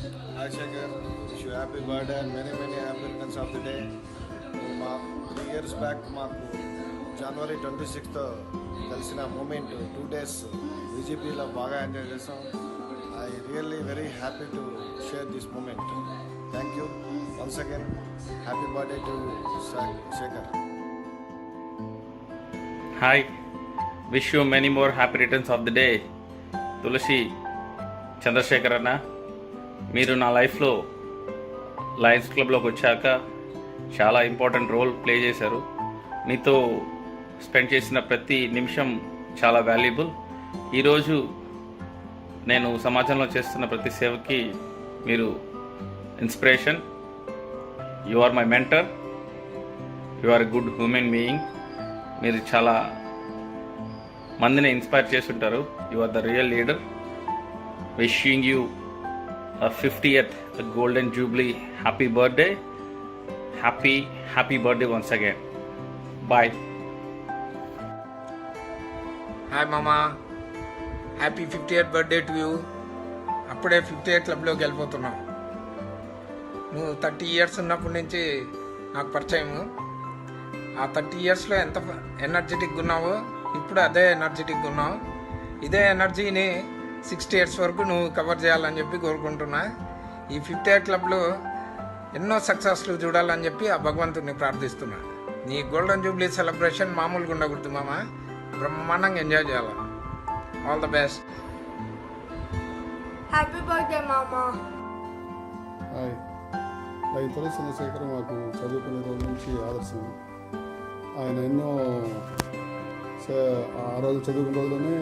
Hi Shankar, wish you happy birthday and many happy returns of the day. మా 3 years back మాకు జనవరి 26th కలిసిన moment 2 days విజిపిలో బాగా enjoy చేసాం. I really very happy to share this moment. Thank you once again. Happy birthday to Shekhar. Hi, wish you many more happy returns of the day. Tulasi Chandrashekhar అన్న, మీరు నా లైఫ్లో Lions క్లబ్లోకి వచ్చాక చాలా ఇంపార్టెంట్ రోల్ ప్లే చేశారు. మీతో స్పెండ్ చేసిన ప్రతి నిమిషం చాలా వాల్యుబుల్. ఈరోజు నేను సమాజంలో చేస్తున్న ప్రతి సేవకి మీరు inspiration. You are my mentor. You are a good human being. మీరు చాలా మందిని ఇన్స్పైర్ చేస్తుంటారు. You are the real leader. Wishing you a 50th golden jubilee happy birthday. Happy birthday once again. Bye. Hi మామా, happy 50th birthday to you. అప్పుడే 50th క్లబ్లోకి వెళ్ళిపోతున్నావు. నువ్వు 30 years ఉన్నప్పటి నుంచి నాకు పరిచయము. ఆ 30 yearsలో ఎంత ఎనర్జెటిక్గా ఉన్నావో ఇప్పుడు అదే ఎనర్జెటిక్గా ఉన్నావు. ఇదే ఎనర్జీని 60 years వరకు నువ్వు కవర్ చేయాలని చెప్పి కోరుకుంటున్నా. ఈ 50th క్లబ్లో ఎన్నో సక్సెస్లు చూడాలని చెప్పి ఆ భగవంతుడిని ప్రార్థిస్తున్నా. నీ గోల్డెన్ జూబ్లీ సెలబ్రేషన్ మామూలుగా ఉండకూడదు మామ, బ్రహ్మాండంగా ఎంజాయ్ చేయాలి. All the best. Happy birthday మామా. హాయ్, తులసి చంద్రశేఖర్ మాకు చదువుకునే రోజు నుంచి ఆదర్శం. ఆయన ఎన్నో ఆ రోజు చదువుకునే రోజులోనే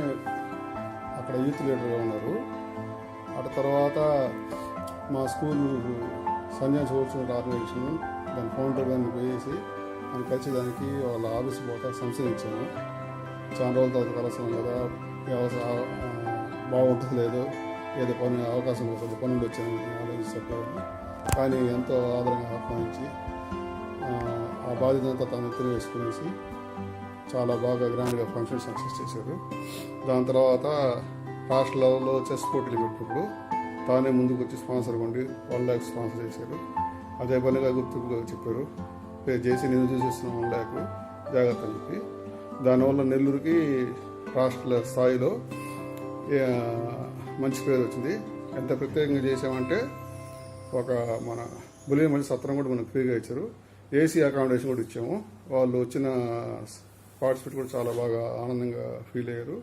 అక్కడ యూత్ లీడర్గా ఉన్నారు. అటు తర్వాత మా స్కూల్ సంజయ్ సోర్చునల్ ఆర్గనైజేషన్ దాని ఫౌండర్ దాన్ని పోయేసి మనం కలిసేదానికి వాళ్ళ ఆఫీస్ పోతా సంశయించాము. చాలా రోజుల తర్వాత కలుస్తాం కదా, బాగుంటుంది లేదో ఏదో పని అవకాశం వస్తుంది, పనులు వచ్చాను ఆలోచిస్తారు. కానీ ఎంతో ఆదరంగా ఆహ్వానించి ఆ బాధ్యత అంతా తను ఎత్తున వేసుకునేసి చాలా బాగా గ్రాండ్గా ఫంక్షన్ సక్సెస్ చేశారు. దాని తర్వాత రాష్ట్ర లెవెల్లో చెస్ పోటీలు పెట్టినప్పుడు తానే ముందుకు వచ్చి స్పాన్సర్ ఉండి 1 lakh స్పాన్సర్ చేశారు. అదే పనిగా గుర్తుగా చెప్పారు, చేసి నేను చూసేస్తున్నాను 1 lakh జాగ్రత్త అని చెప్పి. దానివల్ల నెల్లూరుకి రాష్ట్ర స్థాయిలో మంచి పేరు వచ్చింది. ఎంత ప్రత్యేకంగా చేసామంటే ఒక మన బులియమల్లి సత్రం కూడా మనకు ఫ్రీగా ఇచ్చారు. ఏసీ అకామిడేషన్ కూడా ఇచ్చాము. వాళ్ళు వచ్చిన పార్టిసిపేట్ కూడా చాలా బాగా ఆనందంగా ఫీల్ అయ్యారు.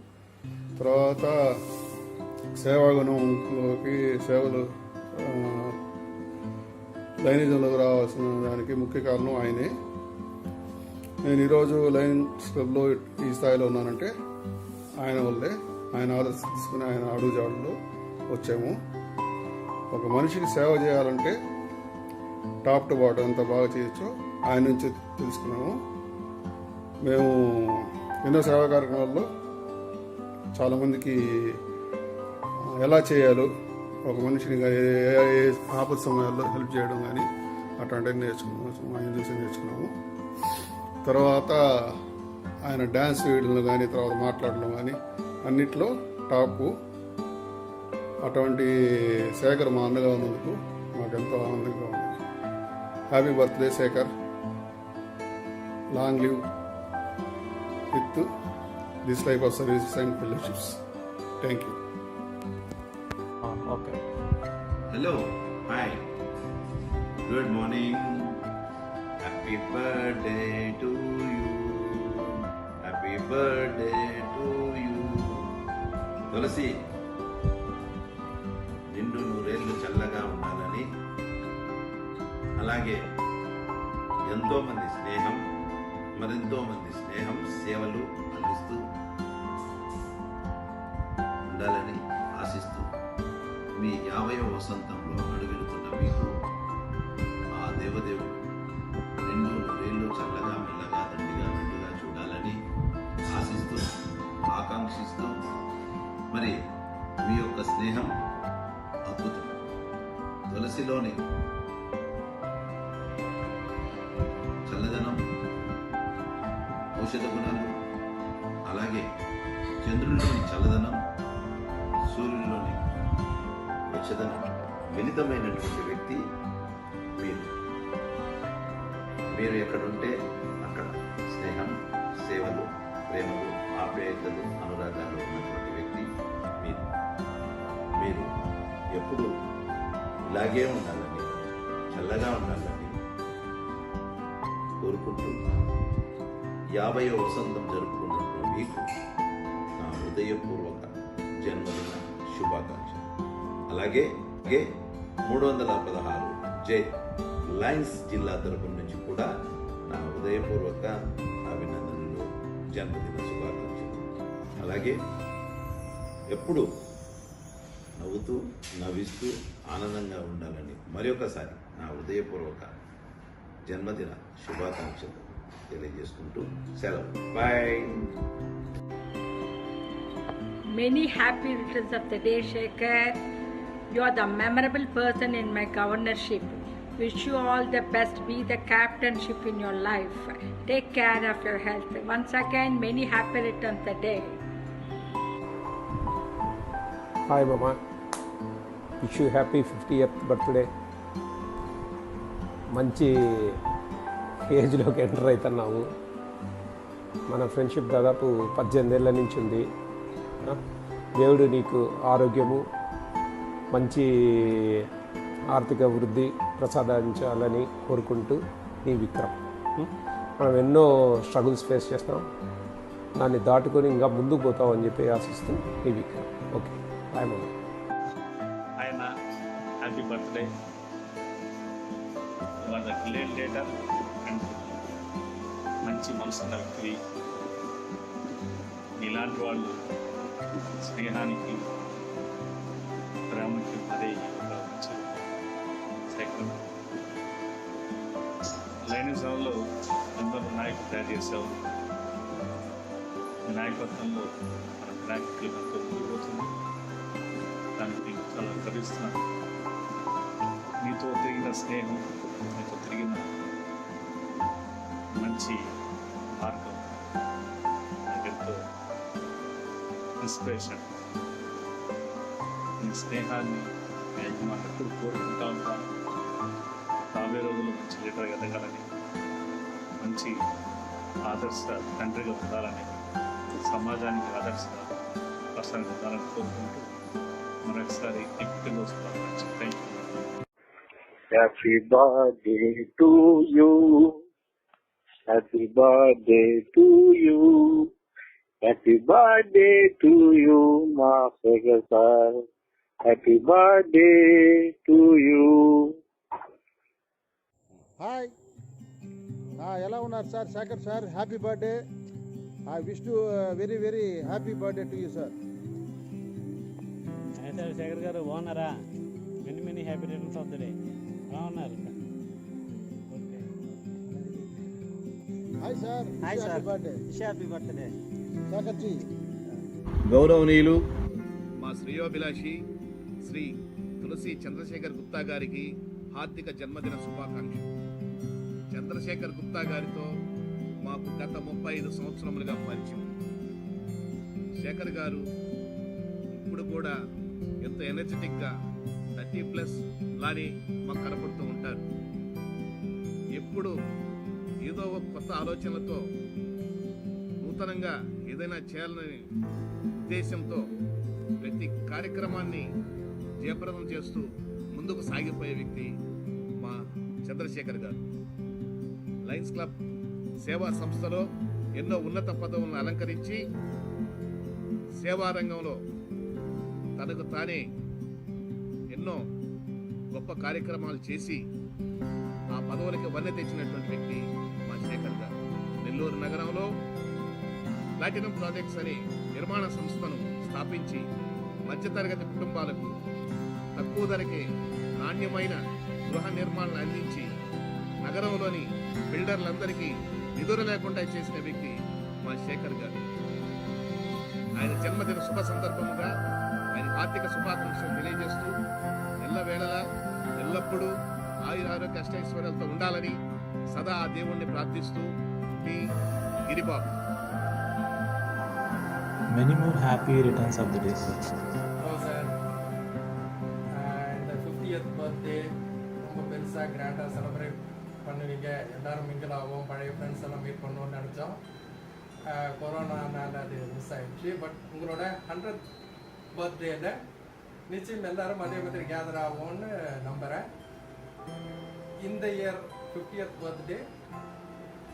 తర్వాత సేవాగుణంలోకి సేవలు లైనిజంలోకి రావాల్సిన దానికి ముఖ్య కారణం ఆయనే. నేను ఈరోజు లయన్స్ క్లబ్లో ఈ స్థాయిలో ఉన్నానంటే ఆయన వల్లే. ఆయన ఆదర్శ తీసుకుని ఆయన అడుగుజాడల్లో వచ్చాము. ఒక మనిషికి సేవ చేయాలంటే టాప్ టు బాటం ఎంత బాగా చేయొచ్చో ఆయన నుంచి తెలుసుకున్నాము. మేము ఎన్నో సేవా కార్యక్రమాల్లో చాలామందికి ఎలా చేయాలో, ఒక మనిషిని ఆపద సమయాల్లో హెల్ప్ చేయడం కానీ అట్లాంటివి నేర్చుకున్నాము. ఆయన చూసి నేర్చుకున్నాము. తర్వాత ఆయన డ్యాన్స్ వేయడంలో కానీ తర్వాత మాట్లాడడం కానీ అన్నిట్లో టాపు. అటువంటి శేఖర్ మా అన్నగా ఉన్నందుకు మాకు ఎంతో ఆనందంగా ఉంది. Happy birthday Shekhar. Long live with this type of services and fellowships. Thank you. Okay. Hello, hi, good morning, happy birthday to you, happy birthday to you. తులసి, నిండు నూరేళ్ళు చల్లగా ఉండాలని, అలాగే ఎంతో మంది స్నేహం, మరెంతో మంది స్నేహం సేవలు అందిస్తూ ఉండాలని ఆశిస్తూ మీ 50వ వసంతంలో అడుగెడుతున్న మీకు ఆ దేవదేవుడు నిండు నూరేళ్ళు చల్లగా మెల్లగా దండిగా మెండుగా చూడాలని ఆశిస్తూ ఆకాంక్షిస్తూ, మరి మీ యొక్క స్నేహం అద్భుతం. తులసిలోని చల్లదనం, ఔషధ గుణాలు, అలాగే చంద్రుడిలోని చల్లదనం, సూర్యుడిలోని వెచ్చదనం మిళితమైనటువంటి వ్యక్తి మీరు. మీరు ఎక్కడుంటే అక్కడ స్నేహం, సేవలు, ప్రేమలు, ఆప్యాయతలు, అనురాగాలు ఉన్నటువంటి వ్యక్తి మీరు. మీరు ఎప్పుడు ఇలాగే ఉండాలని, చల్లగా ఉండాలని కోరుకుంటూ 50వ వసంతం జరుపుకున్నటువంటి మీకు నా హృదయపూర్వక జన్మదిన శుభాకాంక్షలు. అలాగే 316 జే లయన్స్ జిల్లా తరపు నుంచి కూడా నా హృదయపూర్వక అభినందనలు, జన్మదిన శుభాకాంక్షలు. అలాగే ఎప్పుడు నవ్వుతూ, నవ్విస్తూ, ఆనందంగా ఉండాలని మరొకసారి నా హృదయపూర్వక జన్మదిన శుభాకాంక్షలు తెలియజేసుకుంటూ సెలవు. Bye. Many happy returns of the day, Shekhar. You are the memorable person in my governorship. Wish you all the best. Be the captainship in your life. Take care of your health. Once again, many happy returns of the day. Hi మామా, wish you happy 50th birthday. మంచి ఏజ్లోకి enter అవుతున్నాము. మన friendship దాదాపు 18 ఏళ్ళ నుంచి ఉంది. దేవుడు నీకు ఆరోగ్యము, మంచి ఆర్థిక వృద్ధి ప్రసాదించాలని కోరుకుంటూ నీ విక్రమ్. మనం ఎన్నో స్ట్రగుల్స్ ఫేస్ చేస్తాం, దాన్ని దాటుకొని ఇంకా ముందుకు పోతామని చెప్పి ఆశిస్తూ నీ విక్రమ్. ఓకే, బాయ్ మామ. ఆయన హ్యాపీ బర్త్డే. వాళ్ళ లేట్ లేటర్ అండ్ మంచి మనసున్న వ్యక్తి. ఇలాంటి వాళ్ళు స్నేహానికి, ప్రేమకి అదే ఒక మంచి శేఖరం. లైనిజంలో ఎందరో నాయకులు తయారు చేసావు. నాయకత్వంలో మన ప్రాక్టికల్ ఎంతో ముందుకుపోతుంది. దానికి చాలా గర్విస్తున్నాను. మీతో తిరిగిన స్నేహం, మీతో తిరిగిన మంచి మార్గం నాకెంతో ఇన్స్పిరేషన్. ఈ స్నేహాన్ని నేను ఎప్పుడు కోరుకుంటా ఉంటాను. రాబోయే రోజుల్లో మంచి లీడర్గా ఎదగాలని, మంచి ఆదర్శ తండ్రిగా ఉండాలని, సమాజానికి ఆదర్శ పర్సన్గా ఉండాలని కోరుకుంటూ మరొకసారి ఎక్కువ వస్తున్నాను. Thank you. Happy birthday to you. Happy birthday to you. Happy birthday to you, Ma Shekhar sir. Happy birthday to you. Hi, ఎలా ఉన్నారు sir? Shekhar sir, happy birthday. I wish to very very happy birthday to you sir. Sir Shekhar గారు బాగున్నారా? Many many happy returns of the day. ఎలా ఉన్నారు? Hi sir, happy birthday. Happy birthday Shekhar ji. గౌరవనీయులు మా శ్రేయోభిలాషి శ్రీ తులసి చంద్రశేఖర్ గుప్తా గారికి హార్దిక జన్మదిన శుభాకాంక్షలు. చంద్రశేఖర్ గుప్తా గారితో మాకు గత 35 సంవత్సరములుగా పరిచయం. శేఖర్ గారు ఇప్పుడు కూడా ఎంతో ఎనర్జెటిక్గా 30+ లాని మాకు కనపడుతూ ఉంటారు. ఎప్పుడు ఏదో ఒక కొత్త ఆలోచనలతో నూతనంగా ఏదైనా చేయాలని ఉద్దేశంతో ప్రతి కార్యక్రమాన్ని జయప్రదం చేస్తూ ముందుకు సాగిపోయే వ్యక్తి మా చంద్రశేఖర్ గారు. లయన్స్ క్లబ్ సేవా సంస్థలో ఎన్నో ఉన్నత పదవులను అలంకరించి సేవా రంగంలో తనకు తానే ఎన్నో గొప్ప కార్యక్రమాలు చేసి ఆ పదవులకి వన్నె తెచ్చినటువంటి వ్యక్తి మా శేఖర్ గారు. నెల్లూరు నగరంలో ప్లాటినం ప్రాజెక్ట్స్ అనే నిర్మాణ సంస్థను స్థాపించి మధ్యతరగతి కుటుంబాలకు తక్కువ ధరకే నాణ్యమైన గృహ నిర్మాణాలను అందించి నగరంలోని బిల్డర్లందరికీ నిధులు లేకుండా చేసిన వ్యక్తి మా శేఖర్ గారు. ఆయన జన్మదిన శుభ సందర్భముగా ఆయన ఆర్థిక శుభాకాంక్షలు తెలియజేస్తూ ఎల్లవేళలా ఎల్లప్పుడూ ఆయురారోగ్య అష్టైశ్వర్యాలతో ఉండాలని సదా ఆ దేవుణ్ణి ప్రార్థిస్తూ మీ Giribabu. Many more happy returns of the day, sir. Hello, sir. And the 50th 50th birthday ரொம்ப பெருசாக கிராண்டாக செலிப்ரேட் பண்ணுவீங்க, எல்லோரும் மிங்கிள் ஆகும், பழைய ஃப்ரெண்ட்ஸ் எல்லாம் மீட் பண்ணணும்னு நினச்சோம். கொரோனானால அது மிஸ் ஆகிடுச்சு. பட் உங்களோட 100th பர்த்டேயில் நிச்சயம் எல்லோரும் அதே மாதிரி கேதர் ஆகும்னு நம்புகிறேன். இந்த இயர் 50th பர்த்டே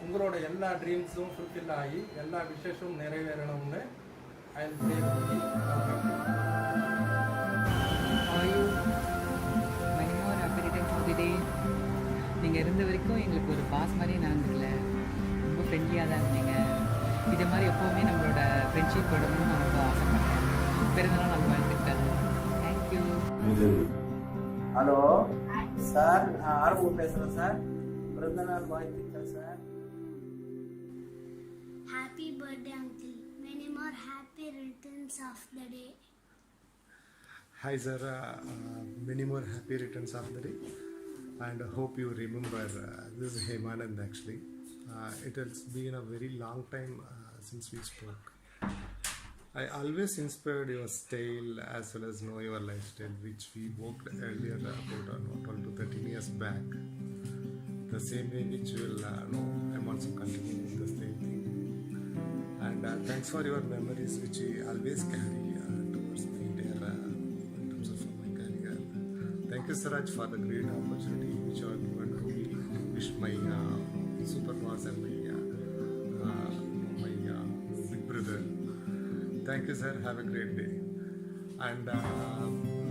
உங்களோட எல்லா ட்ரீம்ஸும் ஃபுல்ஃபில் ஆகி எல்லா விசேஷமும் நிறைவேறணும்னு I will pray for you. நீங்கள் இருந்த வரைக்கும் எங்களுக்கு ஒரு பாஸ் மாதிரியே நடந்துக்கல, ரொம்ப ஃப்ரெண்ட்லியாக தான் இருந்தீங்க. இதே மாதிரி எப்போவுமே நம்மளோட ஃப்ரெண்ட்ஷிப் படணும்னு நான் ரொம்ப ஆசைப்பட்டேன். பிறந்தநாள் நம்ம வாழ்த்துக்கள். தேங்க்யூ. ஹலோ சார், நான் ஆர்வம் பேசுகிறேன் சார். பிறந்தநாள் வாழ்த்துக்கள் sir. Happy birthday uncle. Many more happy returns of the day. Hi sir, many more happy returns of the day, and I hope you remember this is Hemanand actually. It has been a very long time since we spoke. I always inspired your style as well as know your lifestyle, which we worked earlier about 12 to 13 years back. The same way which will I'm also continuing the same thing. And thanks for your memories which we always carry towards the entire in terms of my career. Thank you Siraj for the great opportunity which you are given to wish my superboss and my big brother. Thank you sir, have a great day. And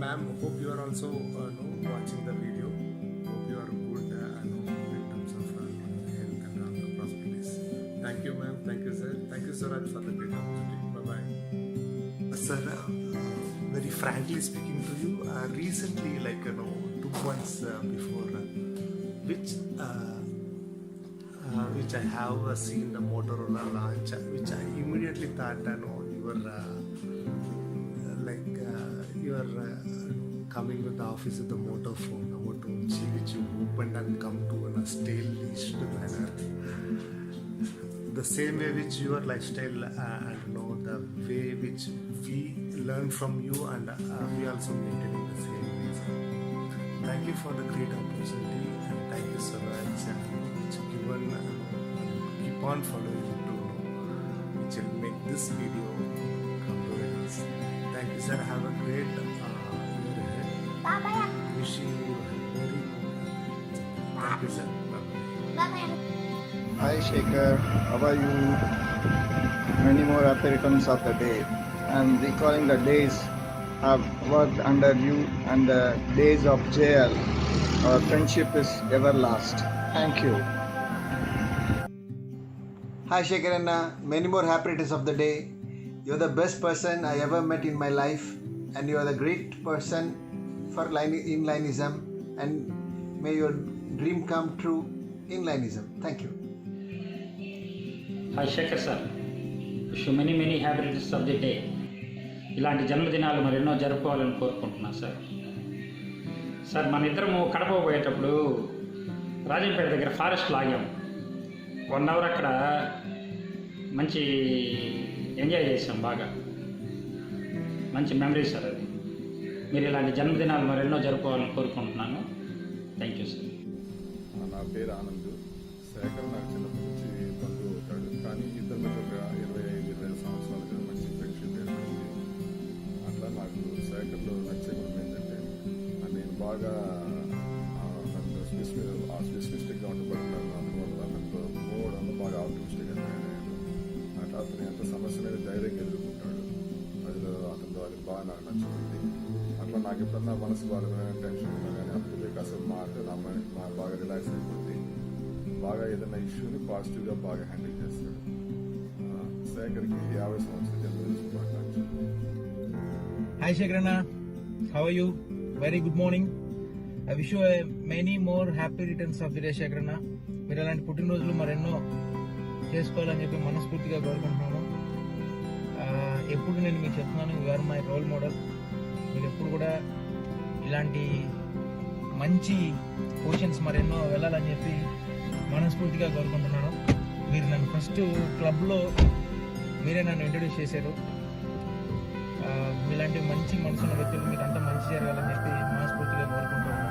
ma'am, hope you are also watching the video. Hope you are good in terms of health and all the prosperity. Thank you ma'am, thank you sir, thank you Siraj for the great opportunity. Bye bye. Sir, very frankly speaking to you, recently 2 months before which I have seen the Motorola launch, which I immediately thought you were you are coming with the office with the Moto phone, the Moto G, which you opened and come to in a stylized manner. The same way which your lifestyle and the way which we learn from you, and we also maintain the same way. Thank you for the great opportunity, and thank you so much. Which given keep on following to which will make this video come to us. Thank you sir. Have a great year ahead. Bye-bye. Wishing you a very thank you sir. Bye-bye. Hi Shekhar, how are you? Many more happy returns of the day. I'm recalling the days I've worked under you and the days of jail. Our friendship is everlast. Thank you. Hi Shekhar Anna, many more happy returns of the day. You're the best person I ever met in my life, and you are the great person for inlinism, and may your dream come true in linism. Thank you. Hi Shekhar sir, wish many many happy returns of the day. ఇలాంటి జన్మదినాలు మరెన్నో జరుపుకోవాలని కోరుకుంటున్నాను sir. Sir, మన ఇద్దరము కడప పోయేటప్పుడు రాజంపేట దగ్గర ఫారెస్ట్లో ఆగాం. 1 అవర్ అక్కడ మంచి ఎంజాయ్ చేసాం, బాగా మంచి మెమరీ సార్ అది. మీరు ఇలాంటి జన్మదినాలు మరెన్నో జరుపుకోవాలని కోరుకుంటున్నాను. Thank you sir. నా పేరు ఆనంద్. శేఖర్ నాకు చిన్నప్పటి నుంచి బంధువు అవుతాడు, కానీ ఇద్దరు మధ్య ఒక 25-20 సంవత్సరాలుగా మంచి ఫ్రెండ్షిప్ ఏర్పడింది. అట్లా నాకు శేఖర్లో నచ్చే గుణం ఏంటంటే నేను బాగా నన్ను స్పెసిఫిస్టిక్గా ఉండబడతాను. అందువల్ల నాకు మూడు బాగా ఆప్టిమిస్టిక్గా తయారయ్యాను. అట్లా అతను ఎంత సమస్య మీద ధైర్యంగా ఎదుర్కొంటాడు. ప్రజలు అతని ద్వారా బాగా నాకు నచ్చుతుంది. అట్లా నాకు ఎప్పుడన్నా మనసు బాగా టెన్షన్ ఉన్నా కానీ అప్పుడు అసలు మాట బాగా రిలాక్స్ అయిపోతుంది. బాగా ఏదైనా ఇష్యూని పాజిటివ్గా బాగా హ్యాండిల్ చేస్తాడు. శేఖర్కి 50 సంవత్సరాల జన్మదిన శుభాకాంక్షలు. Hi Shekhar, how are you? Very good morning. I wish you many more happy returns of the day Shekhar. మీరు అలాంటి పుట్టినరోజులు మరెన్నో చేసుకోవాలని చెప్పి మనస్ఫూర్తిగా కోరుకుంటున్నాను. ఎప్పుడు నేను మీకు చెప్తున్నాను, you are my role model. మీరు ఎప్పుడు కూడా ఇలాంటి మంచి పొజిషన్స్ మరెన్నో వెళ్ళాలని చెప్పి మనస్ఫూర్తిగా కోరుకుంటున్నాను. మీరు నన్ను ఫస్ట్ క్లబ్లో మీరే నన్ను ఇంట్రడ్యూస్ చేశారు. మీలాంటి మంచి మనసున్న వ్యక్తులు మీరంతా మంచి జరగాలని చెప్పి మనస్ఫూర్తిగా కోరుకుంటున్నాను.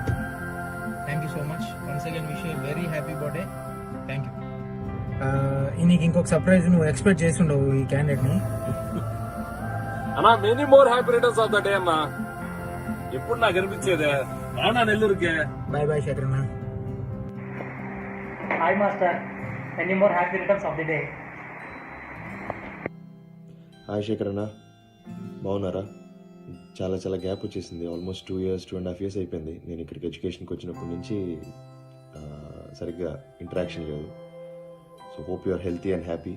Happy birthday. Thank you. నీకు ఇంకొక సర్ప్రైజ్ నువ్వు ఎక్స్పెక్ట్ చేసి ఉండవు ఈ క్యాండిడేట్ని. అన్నా many more happy returns of the day అన్నా. ఎప్పుడు నాకు అనిపించేదే రానా నెల్లూరుకే. బాయ్ బాయ్ శేఖరన్న. Hi master, many more happy returns of the day. హాయ్ శేఖర్ అన్న, బాగున్నారా? చాలా చాలా గ్యాప్ వచ్చేసింది. ఆల్మోస్ట్ 2 years 2.5 years అయిపోయింది నేను ఇక్కడికి ఎడ్యుకేషన్కి వచ్చినప్పటి నుంచి. సరిగ్గా ఇంటరాక్షన్ లేదు. So hope you are healthy and happy.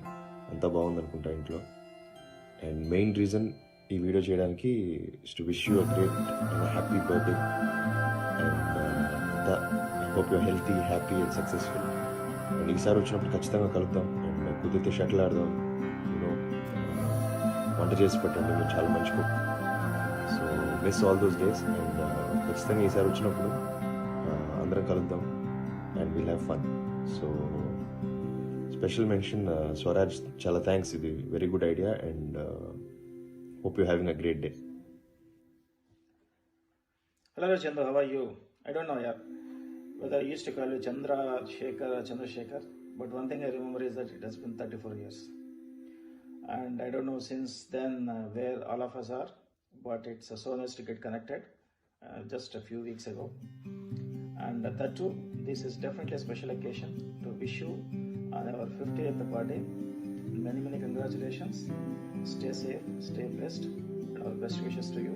అంతా బాగుందనుకుంటా ఇంట్లో. అండ్ మెయిన్ రీజన్ ఈ వీడియో చేయడానికి is to wish you a great and happy birthday. And hope you healthy, happy and successful. And ఈసారి వచ్చినప్పుడు ఖచ్చితంగా కలుద్దాం. అండ్ కుదిరితే షటిల్ ఆడదాం. యూనో వంట చేసి పెట్టండి, మీరు చాలా మంచి cook. So miss all those days. And ఖచ్చితంగా ఈసారి వచ్చినప్పుడు అందరం కలుద్దాం and will have fun. So special mention Swaraj, చాలా థ్యాంక్స్. ఇది very good idea and hope you're having a great day. Hello Chandra, how are you? I don't know whether I used to call you Chandra Shekhar or Chandrasekhar, but one thing I remember is that it has been 34 years. And I don't know since then where all of us are, but it's so nice to get connected just a few weeks ago. And that too, this is definitely a special occasion to wish you on our 50th birthday. Many, many congratulations. Stay safe, stay blessed, and our best wishes to you.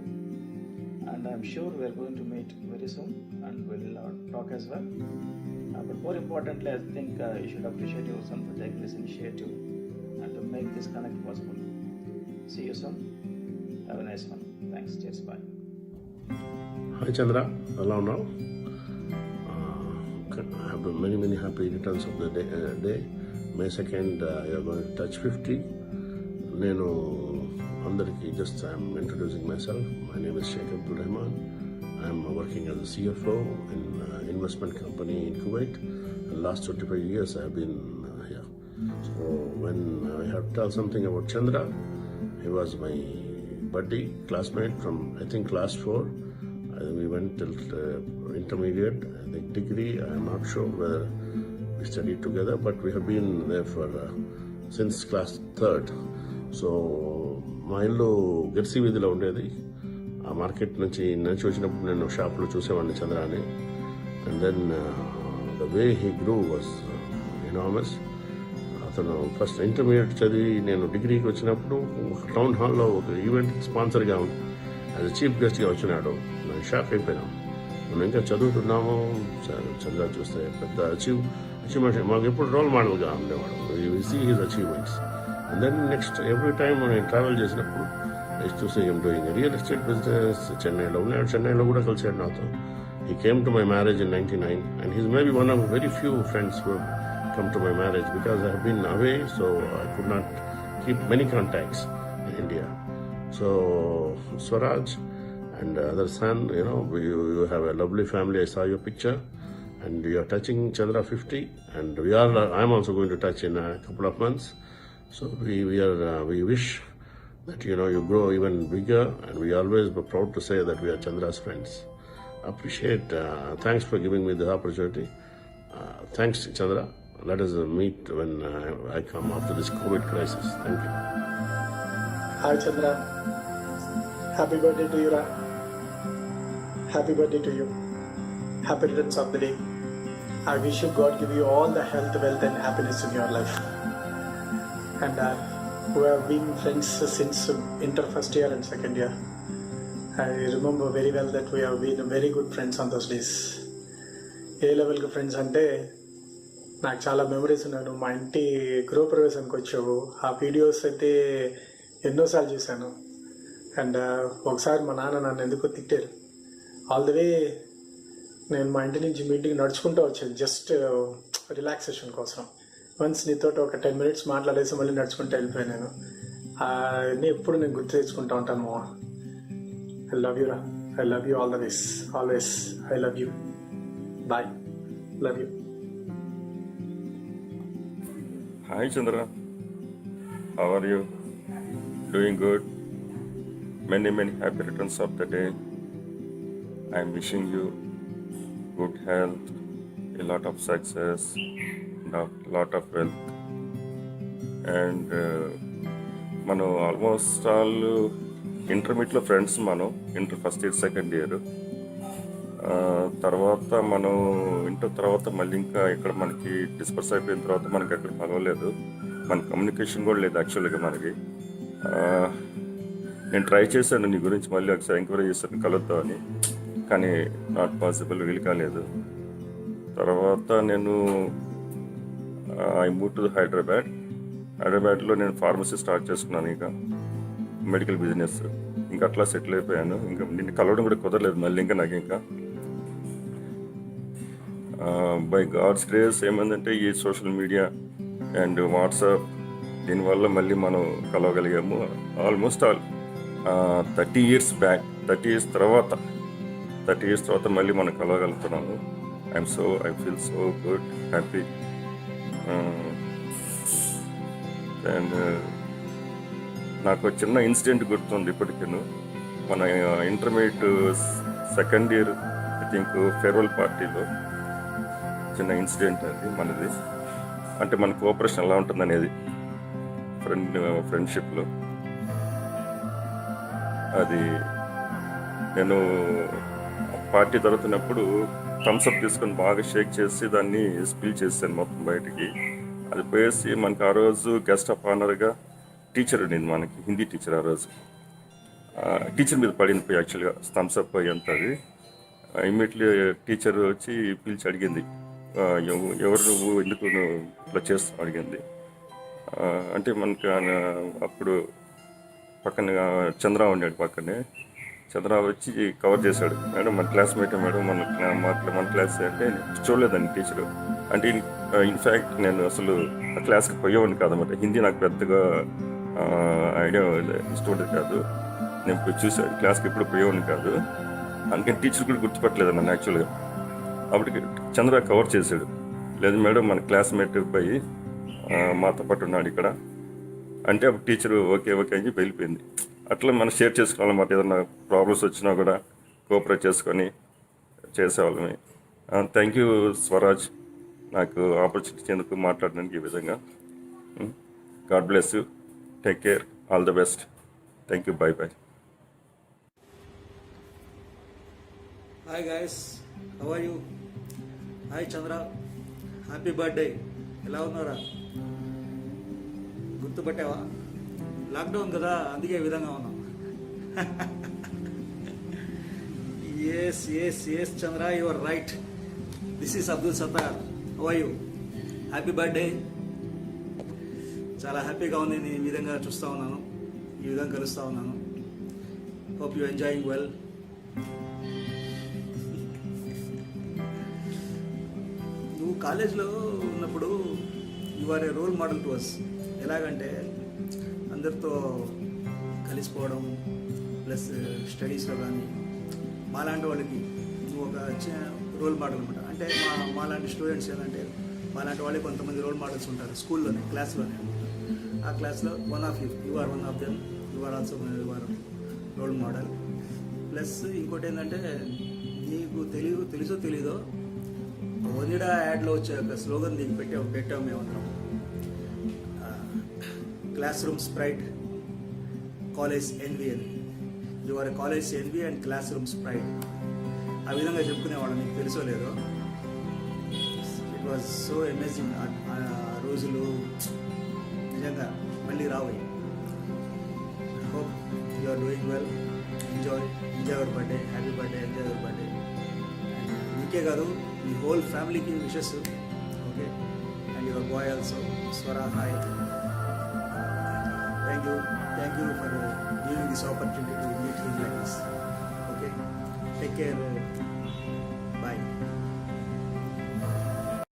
And I'm sure we're going to meet very soon and we'll talk as well. But more importantly, I think you should appreciate your son for taking this initiative and to make this connect possible. See you soon. Have a nice one. Thanks. Cheers. Bye. Hi Chandra, hello now. Have many happy returns of the day. May 2nd, you're going to touch 50. నేను అందరికీ I'm introducing myself. My name is Shaik Abdul Rahman. I'm working as a CFO in investment company in Kuwait. And last 25 years I have been here. So when I have to tell something about Chandra, he was my buddy, classmate from I think class 4. We went till intermediate, I think degree. I am not sure whether we studied together, but we have been there for since class 3rd. So మా ఇల్లు గెర్సీ వీధిలో ఉండేది. ఆ market నుంచి వచ్చినప్పుడు నేను షాప్లో చూసేవాడిని చంద్రాని. And then the way he grew was enormous. అతను ఫస్ట్ ఇంటర్మీడియట్ చదివి నేను డిగ్రీకి వచ్చినప్పుడు టౌన్ హాల్లో ఒక ఈవెంట్ స్పాన్సర్గా యాజ్ చీఫ్ గెస్ట్గా వచ్చినాడు. నేను షాక్ అయిపోయినాం. మనం ఇంకా చదువుతున్నాము. చంద్ర చూస్తే పెద్ద అచీవ్మెంట్ మాకు ఎప్పుడు రోల్ మోడల్గా ఉండేవాడు. You see his achievements. And then next, every time when I travel చేసినప్పుడు I used to see him doing a real estate business. చెన్నైలో కూడా కలిసాడు నాతో. He came to my marriage in 99 and he's maybe one of very few friends who have come to my marriage because I have been away, so I could not keep many contacts in India. So Swaraj and other son, you have a lovely family. I saw your picture and you are touching Chandra 50 and I'm also going to touch in a couple of months. So we wish that you grow even bigger, and we always be proud to say that we are Chandra's friends. Appreciate. Thanks for giving me the opportunity. Thanks, Chandra. Let us meet when I come after this COVID crisis. Thank you. Hi, Chandra. Happy birthday to you, Ra. Happy birthday to you. Happy returns of the day. I wish you God give you all the health, wealth, and happiness in your life. And we have been friends since inter first year and second year. I remember very well that we have been very good friends on those days. ఏ లెవెల్కి friends అంటే నాకు చాలా memories ఉన్నాను. మా ఇంటి గృహప్రవేశానికి వచ్చావు. ఆ వీడియోస్ అయితే ఎన్నోసార్లు చూశాను. అండ్ ఒకసారి మా నాన్న నన్ను ఎందుకో తిట్టారు. ఆల్ ది వే నేను మా ఇంటి నుంచి మీ ఇంటికి నడుచుకుంటూ వచ్చాను జస్ట్ రిలాక్సేషన్ కోసం. వన్స్ నీతో ఒక 10 minutes మాట్లాడేసి మళ్ళీ నడుచుకుంటూ వెళ్ళిపోయాను నేను. అన్నీ ఎప్పుడు నేను గుర్తు తెచ్చుకుంటూ ఉంటాను మామ. ఐ లవ్ యూ రా. I love you all the ways. Always I love you. Bye. Love you. Hi Chandra, how are you? Doing good? Many happy returns of the day. I am wishing you good health, a lot of success, a lot of wealth. And మనం almost all ఇంటర్మీడియట్లో friends, మనం inter first year second year. తర్వాత మనం inter తర్వాత మళ్ళీ ఇంకా ఇక్కడ మనకి డిస్పర్స్ అయిపోయిన తర్వాత మనకి అక్కడ కలవలేదు. మన కమ్యూనికేషన్ కూడా లేదు యాక్చువల్గా మనకి. నేను ట్రై చేశాను నీ గురించి, మళ్ళీ ఒకసారి ఎంక్వైరీ చేశాను కలుద్దామని, కానీ నాట్ పాసిబుల్, వీలు కాలేదు. తర్వాత నేను ఐ మూవ్ టు హైదరాబాద్లో నేను ఫార్మసీ స్టార్ట్ చేసుకున్నాను, ఇంకా మెడికల్ బిజినెస్. ఇంకా అట్లా సెటిల్ అయిపోయాను. ఇంకా నిన్ను కలవడం కూడా కుదరలేదు మళ్ళీ ఇంకా నాకు. ఇంకా బై గాడ్స్ గ్రేస్ ఏమైందంటే ఈ సోషల్ మీడియా అండ్ వాట్సాప్, దీనివల్ల మళ్ళీ మనం కలవగలిగాము. Almost all 30 years back, 30 years తర్వాత మళ్ళీ మనం కలవగలుగుతున్నాము. I feel so good, happy. And నాకు చిన్న ఇన్సిడెంట్ గుర్తుంది ఇప్పటికీ. మన intermediate second year I think farewell పార్టీలో చిన్న ఇన్సిడెంట్ అది మనది. అంటే మన కోఆపరేషన్ ఎలా ఉంటుంది అనేది ఫ్రెండ్షిప్లో. అది నేను పార్టీ జరుగుతున్నప్పుడు థమ్స్అప్ తీసుకొని బాగా షేక్ చేసి దాన్ని స్పిల్ చేశాను మొత్తం బయటికి. అది పోయేసి మనకు ఆ రోజు గెస్ట్ ఆఫ్ ఆనర్గా టీచర్ ఉండింది, మనకి హిందీ టీచర్. ఆ రోజు టీచర్ మీద పడింది పోయి యాక్చువల్గా థమ్స్అప్ అంత. అది ఇమ్మీడియట్లీ టీచర్ వచ్చి పిలిచి అడిగింది, ఎవరు నువ్వు, ఎందుకు నువ్వు ఇట్లా చేస్తావు అడిగింది. అంటే మనకు అప్పుడు పక్కన చంద్ర ఉన్నాడు, పక్కనే చంద్ర వచ్చి కవర్ చేశాడు. మేడం మన క్లాస్మేట్ మేడం, మన క్లాస్ అంటే చూడలేదండి టీచరు. అంటే ఇన్ఫ్యాక్ట్ నేను అసలు ఆ క్లాస్కి పోయేవాడిని కాదన్నమాట. హిందీ నాకు పెద్దగా ఐడియా ఇష్టం ఉండేది కాదు. నేను చూసాను క్లాస్కి ఎప్పుడు పోయేవాడిని కాదు. అందుకని టీచర్ కూడా గుర్తుపట్టలేదు నన్ను యాక్చువల్గా. అప్పటికి చంద్ర కవర్ చేశాడు, లేదు మేడం మన క్లాస్మేట్ పోయి మాతో పాటు ఉన్నాడు ఇక్కడ అంటే. అప్పుడు టీచరు ఓకే అని చెప్పి వెళ్ళిపోయింది. అట్లా మనం షేర్ చేసుకోవాలన్నమాట. ఏదైనా ప్రాబ్లమ్స్ వచ్చినా కూడా కోఆపరేట్ చేసుకొని చేసేవాళ్ళమే. థ్యాంక్ యూ స్వరాజ్, నాకు ఆపర్చునిటీ ఇచ్చేందుకు మాట్లాడడానికి ఈ విధంగా. God bless you, take care, all the best. Thank you, bye. Hi guys, how are you? Hi Chandra, happy birthday. ఎలా ఉన్నారా? గుర్తుపట్టావా? లాక్డౌన్ కదా, అందుకే ఈ విధంగా ఉన్నాం. Yes Chandra, you are right. This is Abdul Sattar. How are you? Happy birthday. చాలా హ్యాపీగా ఉంది నేను ఈ విధంగా చూస్తూ ఉన్నాను, ఈ విధంగా కలుస్తూ ఉన్నాను. Hope you enjoying well. నువ్వు కాలేజ్లో ఉన్నప్పుడు you are a role model to us. ఎలాగంటే అందరితో కలిసిపోవడం, ప్లస్ స్టడీస్లో కానీ మాలాంటి వాళ్ళకి నువ్వు ఒక రోల్ మోడల్ అనమాట. అంటే మాలాంటి స్టూడెంట్స్ ఏంటంటే మాలాంటి వాళ్ళకి కొంతమంది రోల్ మోడల్స్ ఉంటారు స్కూల్లోనే, క్లాస్లోనే. ఆ క్లాస్లో one of you are one of them. You are also your role model. Plus ఇంకోటి ఏంటంటే నీకు తెలుసో తెలీదో వనిడా యాడ్లో వచ్చే ఒక స్లోగన్ నీకు పెట్టాము మేమందరం. Class room sprite, college envy అని. You are college envy and class room sprite. ఆ విధంగా చెప్పుకునేవాళ్ళం, నీకు తెలుసో లేదో. It was so amazing. ఆ రోజులు నిజంగా మళ్ళీ రావు. Hope you are doing well. Enjoy your birthday. Happy birthday, enjoy your birthday. నీకే కాదు, మీ హోల్ ఫ్యామిలీకి wishes. Okay, and your boy also, Swara, hi. Thank you for giving this opportunity to meet him like this. Okay, take care. Bye.